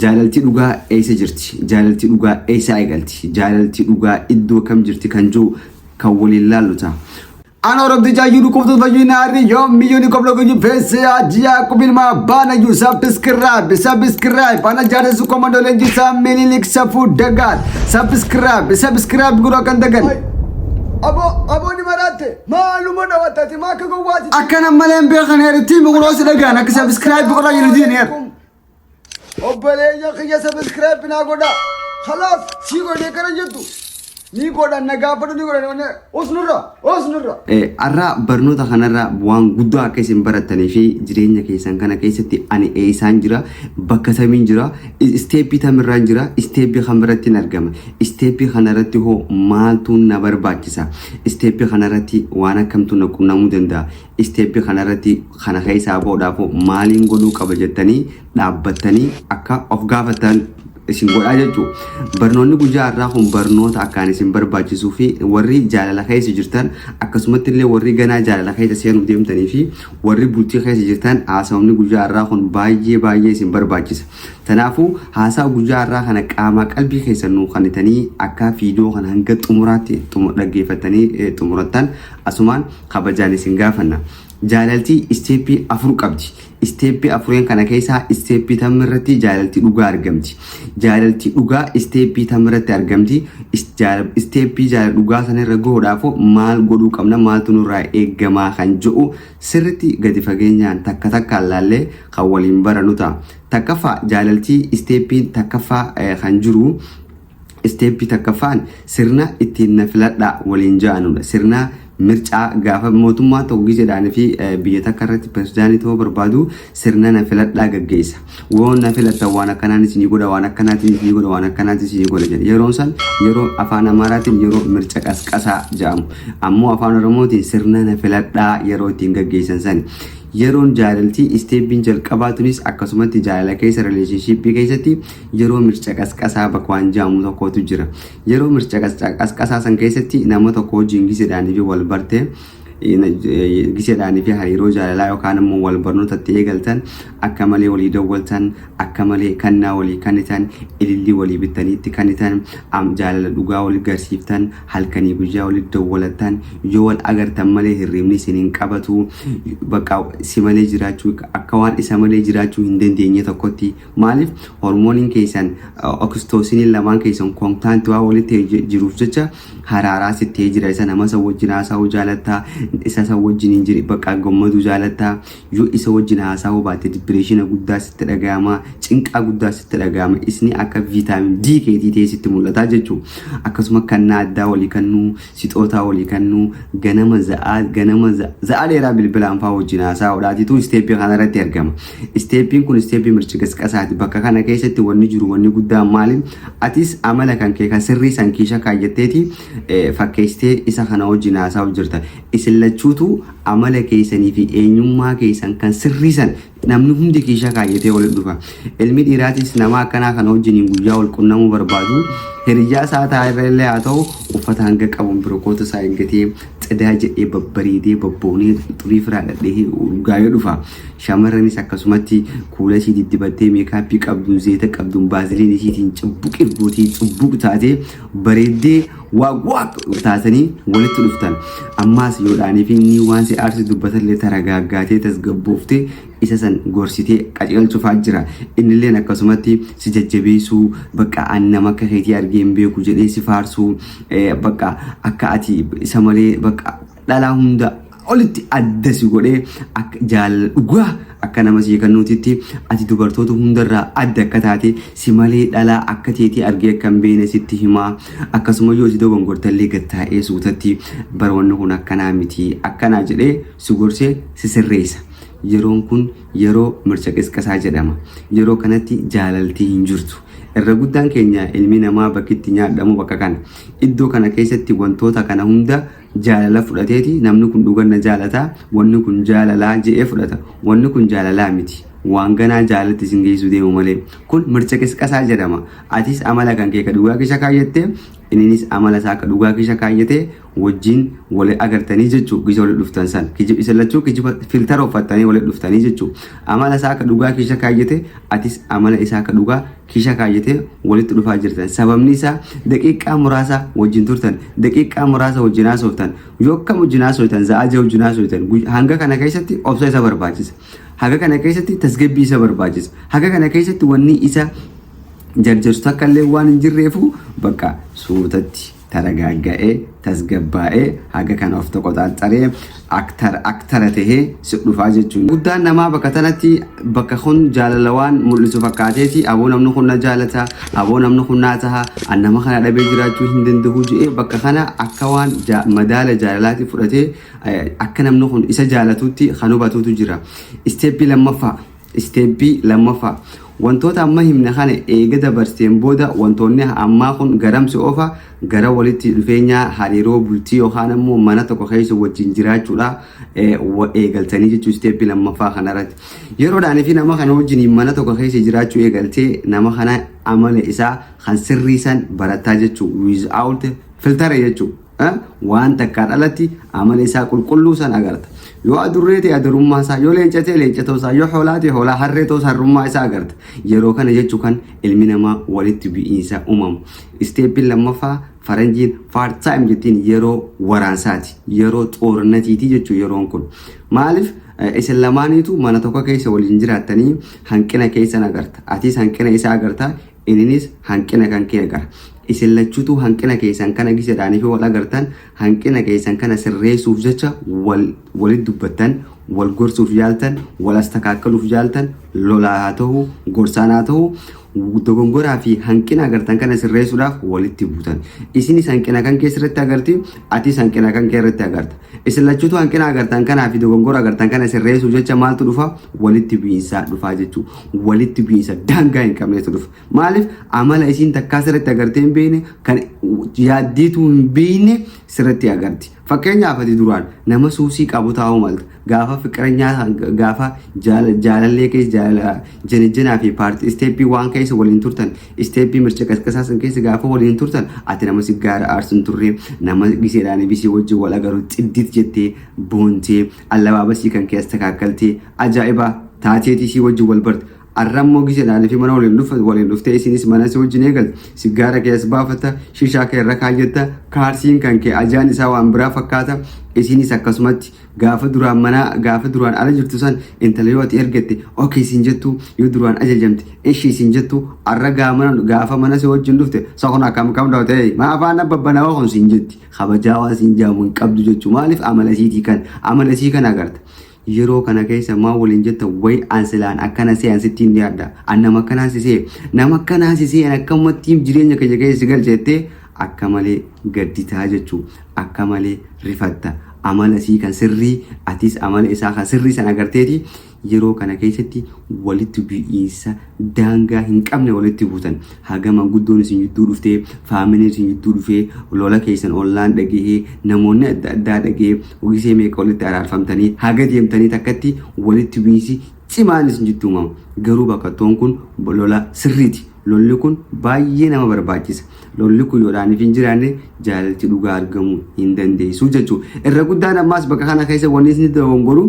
Jaalalti dhugaa eessa jirti? Jaalalti dhugaa eessa eegalti? Jaalalti dhugaa iddoo kam jirti kan jiru kan waliin laallu ta'a. Ana rabbi jaayyuu qoftu fayyina arri yoom miyyuun qobla guyyu feesse ajjiyaa qubilma baana yu subscribe bana jaalalsu komando leenjisa mililik safu dagat subscribe gura kan dagan. Abo ni marate maaluma dawatati maaka gowwaati akkana maleen beekan heerti muguloos dagaan akka subscribe gura yirdiin heer. Obboleeyya kiyya subscribe naa godha khalaas si godhe kana jettu ni godha nagaafadhu ni godha osnurra arraa barnoota kanarraa waan guddaa akka isin barattanii fi jireenya keessan kana keessatti ani eessaan jira bakka samiin jira isteeppii tamirraan jira isteeppii kan biratti argama isteeppii kanarratti hoo maaltu na barbaachisa isteeppii kanarratti waan akkamtu na qunnamuu danda'a isteeppii kanarratti kana keessaa boodhaaf maaliin godhuu qaba jettanii dhaabbattanii akka of gaafatan isin godhaa jechuudha. Barnoonni guyyaa irraa kun barnoota akkaan isin barbaachisuu fi warri jaalala keessa jirtan akkasumatti illee warri ganaa jaalala keessa seenuuf deemtanii fi warri bultii keessa jirtan haasawni guyyaa irraa kun baay'ee isin barbaachisa. Kanaafuu haasaa guyyaa irraa kana qaama qalbii keessan nuu kanitanii akka viidiyoo kana hanga xumuraatti dhaggeeffatanii xumurattan asumaan kabajaan isin gaafanna. Jaalalti isteeppii afur qabdi. Isteeppii afureen kana keessaa isteeppii tamirratti jaalalti dhugaa argamti. Jaalalti dhugaa isteeppii tamirratti argamti. Isteeppii jaalala dhugaa sanarra gahuudhaaf maal godhuu qabna maaltu nurraa eeggamaa kan jedhu sirriitti gadi fageenyaan takka laallee kan waliin barannu ta'a. Takkaffaa jaalalti isteeppii takkaffaa kan jiru isteeppii takkaffaan sirna ittiin na filadhaa waliin ja'anudha. Sirna mircaa gaafa mootummaa ta'uu giseedhaan fi biyya takka irratti pirezidaantii ta'uu barbaadu sirna na filadhaa gaggeessa. Waan na filatta waan akkanaan isinii godha waan akkanaatiin isinii godha waan akkanaatiin isinii godha jedha. Yeroon san yeroo afaan Amaaraatiin yeroo mirca qasqasaa jedhamu. Ammoo afaan Oromootiin sirna na filadhaa yeroo ittiin gaggeessan sani. Yeroon jaalaltii isteeppiin jalqabaatunis akkasumatti jaalala keessa rileeshinshiippii keessatti yeroo mirca qasqasaa bakka waan jedhamu tokkotu jira. Yeroo mirca qasqasaa san keessatti nama tokko wajjin giseedhaan fi wal bartee giseedhaan fi hariiroo jaalalaa yookaan immoo wal barnootatti eegaltan akka malee walii dawwaltan akka malee kannaa walii kannitan ilillii walii bittaniitti kannitan jaalala dhugaa walii garsiiftan halkanii guyyaa walii dawwalatan yoo wal agartan malee hirribni isiniin qabatu bakka si malee jiraachuu akka waan isa malee jiraachuu hin dandeenye tokkotti maaliif hormooniin keessan oksitoosiiniin lamaan keessan koontaantii waa walitti jiruuf jecha haraaraa sittee jira isa nama isa wajjin haasa'uu jaalatta isa wajjin hin jiri bakka gammadu jaalatta yoo isa wajjin haasa'uu baatte dipireeshina guddaa sitti dhaga'ama cinqaa guddaa sitti dhaga'ama isni akka viitaamin D keetii ta'e sitti mul'ata jechuudha. Akkasuma kannaa addaa walii kannuu sixootaa walii kannuu ganama za'aa dheeraa bilbilaan fa'aa wajjin haasa'uudhaatitu isteeppii kanarratti argama. Isteeppiin kun isteeppii mirci qasqasaati. Bakka kana keessatti wanni jiru wanni guddaan maali? Atis amala kan kee kan sirrii san kiisha kaayyateeti fakkeessitee isa kana wajjin haasa'u jirta. Isin lachuutu amala keessanii fi eenyummaa keessan kan sirriisan namni hundi kiisha kaayyatee walitti dhufa. Ilmi dhiiraatis nama akkanaa kana wajjin guyyaa wal qunnamuu barbaadu hiriyyaa isaa taa'ee haa ta'u uffata hanga qabuun birokoota isaa eeggatee xidaa jedhee babbareedee babboonee xurii firaa dhadhee gaayoo dhufa. Shamarranis akkasumatti kuula isii diddibattee meekaappii qabduun zeeta qabduun baaziliin isiitiin cubbuq taatee bareeddee waaq taatanii walitti dhuftan. Ammaas yoodhaanii fi inni waan si aarsi dubbatallee taragaaggaatee tasgabbooftee isa san gorsitee qajeelchuufaa jira. Innilleen akkasumatti si jajjabeessuu bakka ani nama akka keetii argee hin beeku jedhee si faarsuu bakka akka ati isa malee bakka dhalaa hunda olitti adda si godhee akka jaalala dhugaa akka nama si kennuutitti ati dubartoota hundarraa adda akka taate si malee dhalaa akka teetii argee akka hin beekne sitti himaa. Akkasuma yoo si dogongortallee gattaa'ee suutatti baroonni kun akkanaa miti akkanaa jedhee si gorsee si sirreessa. Yeroon kun yeroo mirca qasqasaa jedhama. Yeroo kanatti jaalaltii hin jirtu. Irra guddaan keenya ilmi namaa bakkitti nyaadhamu bakka kana. Iddoo kana keessatti wantoota kana hunda jaalala fudhateeti namni kun dhuganna jaalata wanni kun jaalalaa je'ee fudhata wanni kun jaalalaa miti waan ganaa jaalatti isin geessu deemu malee kun mircha qisqasaa jedhama atis amala kan kee ka dhugaa kisha kaayyette innis amala isaa ka dhugaa kisha kaayyate wajjin wal agartanii jechuu gisa wal dhuftan san kijib isalachuu kijib filtara uffatanii wal dhuftanii jechuu amala isaa ka dhugaa kisha kaayyate atis amala isaa ka dhugaa kisha kaayyate walitti dhufaa jirtan sababni isaa daqiiqaa muraasa wajjin turtan daqiiqaa muraasa wajjin haasoftan yokkam wajjin haasoftan za'aja wajjin haasoftan hanga kana keessatti obsa isa barbaachisa haga kana keessatti tasgabbii isa barbaachisa haga kana keessatti wanni isa jarjarsu takka illee waan hin jirreefu bakka suutatti taragagga'ee tasgabbaa'ee haga kana of tokko xaxxaree aktara tahee si dhufaa jechuun guddaan namaa bakka tanatti bakka kun jaalalawaan mul'isu fakkaateeti aboo namni kun na jaalata aboo namni kun naa taha annama kana dhabee jiraachuu hin danda'u je'ee bakka kana akka waan madaala jaalalaatti fudhatee akka namni kun isa jaalatutti kan hubatutu jira isteeppii lammaffaa wantoota amma himne kana eega dabarseen booda wantoonni ammaa kun garamsi ofa gara walitti dhufeenya hariiroo bultii yookaan ammoo mana tokko keessa wajjin jiraachuudha eegaltanii jechuu isteeppii lammaffaa kanarratti yeroodhaan fi nama kana wajjin mana tokko keessa jiraachuu eegaltee nama kana amala isaa kan sirriisan barataa jechuu without filter jechuu waan takkaan alatti amala isaa qulqulluu san agarta yoo adurree ta'e adurummaa isaa yoo leenca ta'e leencatoo isaa yoo hoolaa ta'e hoolaa harree ta'e harrummaa isaa agarta yeroo kana jechuu kan ilmi namaa walitti bu'iinsa uumamu isteeppiin lammaffaa faranjiin part time jettiin yeroo waraansaati yeroo xoornatiiti jechuu yeroon kun maaliif isin lamaaniitu mana tokko keessa waliin jiraattanii hanqina keessan agarta atis hanqina isaa agarta innis hanqina kan kee agarta isin lachuutu hanqina keessan kana gisedhaanii fi wal agartan hanqina keessan kana sirreessuuf jecha walitti dubbattan wal gorsuuf yaaltan wal astakaakkaluuf yaaltan lolaa haa ta'u gorsaan haa ta'u dogongoraa fi hanqina agartan kana sirreessuudhaaf walitti buutan isinis hanqina kan keessatti agarti atis hanqina kan keessatti agarta isin lachuutu hanqina agartan kanaa fi dogongora agartan kana sirreessuuf jecha maaltu dhufa walitti bu'iinsa dhufaa jechuu walitti bu'iinsa daangaa hin qabnetu dhufa maaliif amala isiin takkaa sirriitti agartee hin beekne kan yaaddiitu hin beekne sirriitti agarti fakkeenyaaf ati duraan nama suusii qabu taa'uu malta gaafa fiqiranyaa gaafa jaalallee keessa janajjanaa fi paartii isteeppii waan keessa waliin turtan isteeppii mircha qasqasaasan keessa gaafa waliin turtan ati nama siggaara aarsun turre nama giseedhaan bisii wajjin wal agaru xiddit jettee boontee allabaabasii kan keessa takaakaltee ajaa'iba taateetii si wajjin wal barte arrammoo giseedhaan fi mana waliin dhuftee isinis mana si wajjin eegalte siggaara keessa baafata shishaa kee irra kaayyetta kaarsiin kan kee ajaan isaa waan biraa fakkaata isinis akkasumatti gaafa duraan ala jirtu san intala yoo ati ergatte okay siin jettu yoo duraan ajajamte ishii siin jettu arra gaafa mana si wajjin dhufte sakon akkam daawwate maa afaan babbanaa kun siin jetti kabajaa waan siin jaamu hin qabdu jechuu maaliif amala sii kan agarta yeroo kana keessa maa waliin jetta way ansilaan akkana siyaasitti hin dhiyaadha nama akkanaa sisee akkamatti jireenya keenya keessa galchettee akka malee gadditaa jechuu akka malee rifatta amala sii kan sirrii atis amala isaa kan sirrii san agarteeti yeroo kana keessatti walitti bu'iinsa daangaa hin qabne walitti buutan hagama guddoon isin jidduu dhuftee faamiliin isin jidduu dhufee lola keessan ollaan dhagahee namoonni adda addaa dhagahee ogisee meeqa walitti araarfamtanii haga deemtanii takkatti walitti bu'iinsi cimaan isin jidduu uumamu garuu bakka toon kun lola sirriiti lolli kun baay'ee nama barbaachisa lolli kun yoodhaaniif hin jiraanne jaalalti dhugaa argamuu hin dandeessu jechuudha irra guddaan ammaas bakka kana keessa wanni isin dogongolu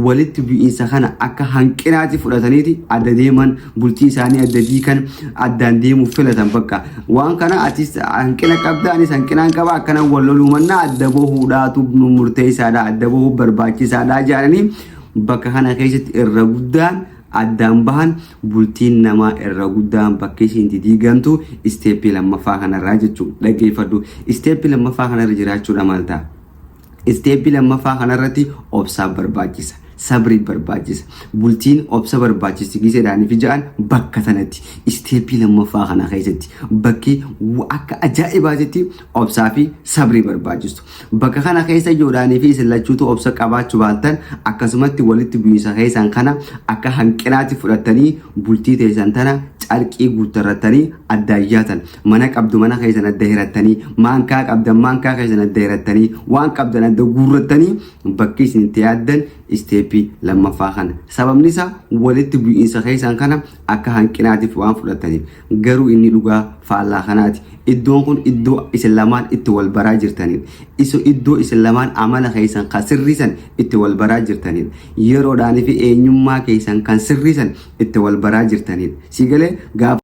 walitti bu'iinsa kana akka hanqinaatti fudhataniiti adda deeman bultii isaanii adda diikan addaan deemuuf filatan bakka waan kana atis hanqina qabda anis hanqinaan qaba akkana wal loluu mannaa adda bahuudhaatu murteessaadha adda bahuu barbaachisaadha jedhanii bakka kana keessatti irra guddaan addaan bahan bultiin namaa irra guddaan bakka isiin diigamtu isteeppii lammaffaa kanarraa jechuudha dhaggeeffadhu isteeppii lammaffaa kanarra jiraachuudha maal ta'a isteeppii lammaffaa kanarratti obsaa barbaachisa sabri barbaachisa. Bultiin obsa barbaachisa giseedhaan fi ja'an bakka sanatti isteeppii lammaffaa kana keessatti bakki akka ajaa'ibaatti obsaa fi sabri barbaachisu. Bakka kana keessa ijoodhaanii fi isillachuutu obsa qabaachuu baattan akkasumatti walitti bu'iinsa keessan kana akka hanqinaatti fudhatanii bultii teessan tana carqii guutarratanii addaayyaatan mana qabdu mana keessan adda hirattanii maankaa qabdan maankaa keessan adda hirattanii waan qabdan adda guurrattanii bakki isin itti yaaddan isteeppii lammaffaa kana. Sababni isaa walitti bu'iinsa keessan kana akka hanqinaatiif waan fudhataniif garuu inni dhugaa faallaa kanaati. Iddoon kun iddoo isin lamaan itti wal baraa jirtanidha. Iddoo isin lamaan amala keessan kan sirriisan itti wal baraa jirtanidha. Yeroodhaan fi eenyummaa keessan kan sirriisan itti wal baraa jirtanidha. Sigalee gaafa